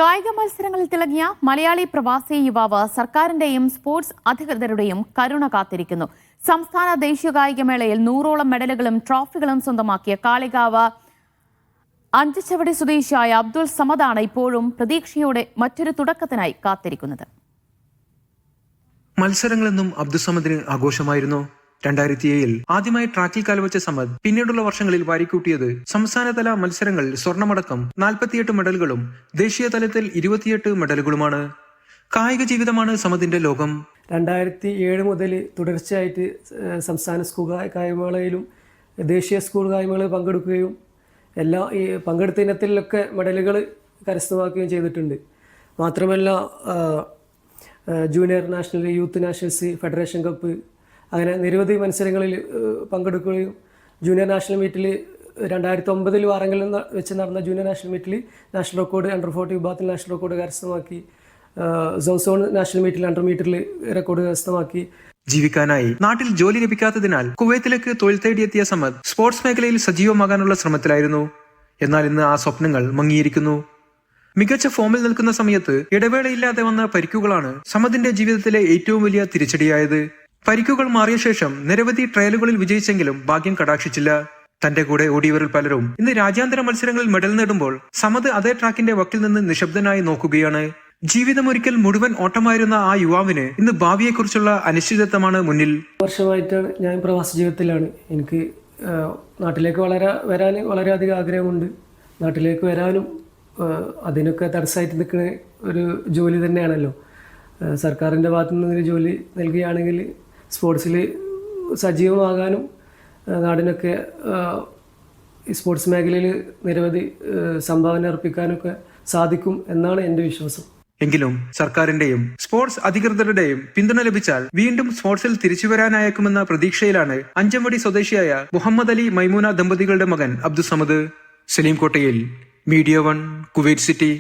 കായിക മത്സരങ്ങളിൽ തിളങ്ങിയ മലയാളി പ്രവാസി യുവാവ് സർക്കാരിന്റെയും സ്പോർട്സ് അധികൃതരുടെയും കരുണ കാത്തിരിക്കുന്നു. സംസ്ഥാന ദേശീയ കായികമേളയിൽ 100ഓളം മെഡലുകളും ട്രോഫികളും സ്വന്തമാക്കിയ കാളികാവ് അഞ്ചുചവടി സ്വദേശിയായ അബ്ദുൾ സമദാണ് ഇപ്പോഴും പ്രതീക്ഷയോടെ മറ്റൊരു തുടക്കത്തിനായി കാത്തിരിക്കുന്നത്. മത്സരങ്ങളെന്നും അബ്ദുൾ സമദിന് ആഘോഷമായിരുന്നു. 2007 ആദ്യമായി ട്രാക്കിൽ കാൽവച്ച സമദ് പിന്നീടുള്ള വർഷങ്ങളിൽ വാരിക്കൂട്ടിയത് സംസ്ഥാനതല മത്സരങ്ങളിൽ സ്വർണമടക്കം 48 മെഡലുകളും ദേശീയ തലത്തിൽ 28 മെഡലുകളുമാണ്. കായിക ജീവിതമാണ് സമദിന്റെ ലോകം. 2007 മുതൽ തുടർച്ചയായിട്ട് സംസ്ഥാന സ്കൂൾ കായികമേളയിലും ദേശീയ സ്കൂൾ കായികമേളയിൽ പങ്കെടുക്കുകയും ഈ പങ്കെടുത്ത ഇനത്തിലൊക്കെ മെഡലുകൾ കരസ്ഥമാക്കുകയും ചെയ്തിട്ടുണ്ട്. മാത്രമല്ല junior national, youth Nationals, federation cup അങ്ങനെ നിരവധി മത്സരങ്ങളിൽ പങ്കെടുക്കുകയും ജൂനിയർ നാഷണൽ മീറ്റിൽ 2009 വാറങ്കലിൽ വെച്ച് നടന്ന ജൂനിയർ നാഷണൽ മീറ്റിൽ നാഷണൽ റെക്കോർഡ് അണ്ടർ-40 വിഭാഗത്തിൽ നാഷണൽ റെക്കോർഡ് കരസ്ഥമാക്കി. സോൺ നാഷണൽ മീറ്റിൽ അണ്ടർ മീറ്ററിൽ റെക്കോർഡ് കരസ്ഥമാക്കി. ജീവിക്കാനായി നാട്ടിൽ ജോലി ലഭിക്കാത്തതിനാൽ കുവൈത്തിലേക്ക് തൊഴിൽ തേടിയെത്തിയ സമദ് സ്പോർട്സ് മേഖലയിൽ സജീവമാകാനുള്ള ശ്രമത്തിലായിരുന്നു. എന്നാൽ ഇന്ന് ആ സ്വപ്നങ്ങൾ മങ്ങിയിരിക്കുന്നു. മികച്ച ഫോമിൽ നിൽക്കുന്ന സമയത്ത് ഇടവേളയില്ലാതെ വന്ന പരിക്കുകളാണ് സമദിന്റെ ജീവിതത്തിലെ ഏറ്റവും വലിയ തിരിച്ചടിയായത്. പരിക്കുകൾ മാറിയ ശേഷം നിരവധി ട്രയലുകളിൽ വിജയിച്ചെങ്കിലും ഭാഗ്യം കടാക്ഷിച്ചില്ല. തന്റെ കൂടെ ഓടിയവരിൽ പലരും ഇന്ന് രാജ്യാന്തര മത്സരങ്ങളിൽ മെഡൽ നേടുമ്പോൾ സമദ് അതേ ട്രാക്കിന്റെ വക്കിൽ നിന്ന് നിശബ്ദനായി നോക്കുകയാണ്. ജീവിതം ഒരിക്കൽ മുഴുവൻ ഓട്ടമായിരുന്ന ആ യുവാവിന് ഇന്ന് ഭാവിയെക്കുറിച്ചുള്ള അനിശ്ചിതത്വമാണ് മുന്നിൽ. വർഷമായിട്ടാണ് ഞാൻ പ്രവാസ ജീവിതത്തിലാണ്. എനിക്ക് നാട്ടിലേക്ക് വരാൻ വളരെയധികം ആഗ്രഹമുണ്ട്. നാട്ടിലേക്ക് വരാനും അതിനൊക്കെ തടസ്സമായിട്ട് നിൽക്കുന്ന ഒരു ജോലി തന്നെയാണല്ലോ. സർക്കാരിൻ്റെ ഭാഗത്തു നിന്ന് ജോലി നൽകുകയാണെങ്കിൽ സ്പോർട്സിൽ സജീവമാകാനും നാടിനൊക്കെ സ്പോർട്സ് മേഖലയിൽ നിരവധി സംഭാവന അർപ്പിക്കാനൊക്കെ സാധിക്കും എന്നാണ് എൻ്റെ വിശ്വാസം. എങ്കിലും സർക്കാരിന്റെയും സ്പോർട്സ് അധികൃതരുടെയും പിന്തുണ ലഭിച്ചാൽ വീണ്ടും സ്പോർട്സിൽ തിരിച്ചുവരാനായേക്കുമെന്ന പ്രതീക്ഷയിലാണ് അഞ്ചമ്പടി സ്വദേശിയായ മുഹമ്മദ് അലി മൈമൂന ദമ്പതികളുടെ മകൻ അബ്ദുൾ സമദ്. സലീം കോട്ടയിൽ, മീഡിയ 1, കുവൈറ്റ് സിറ്റി.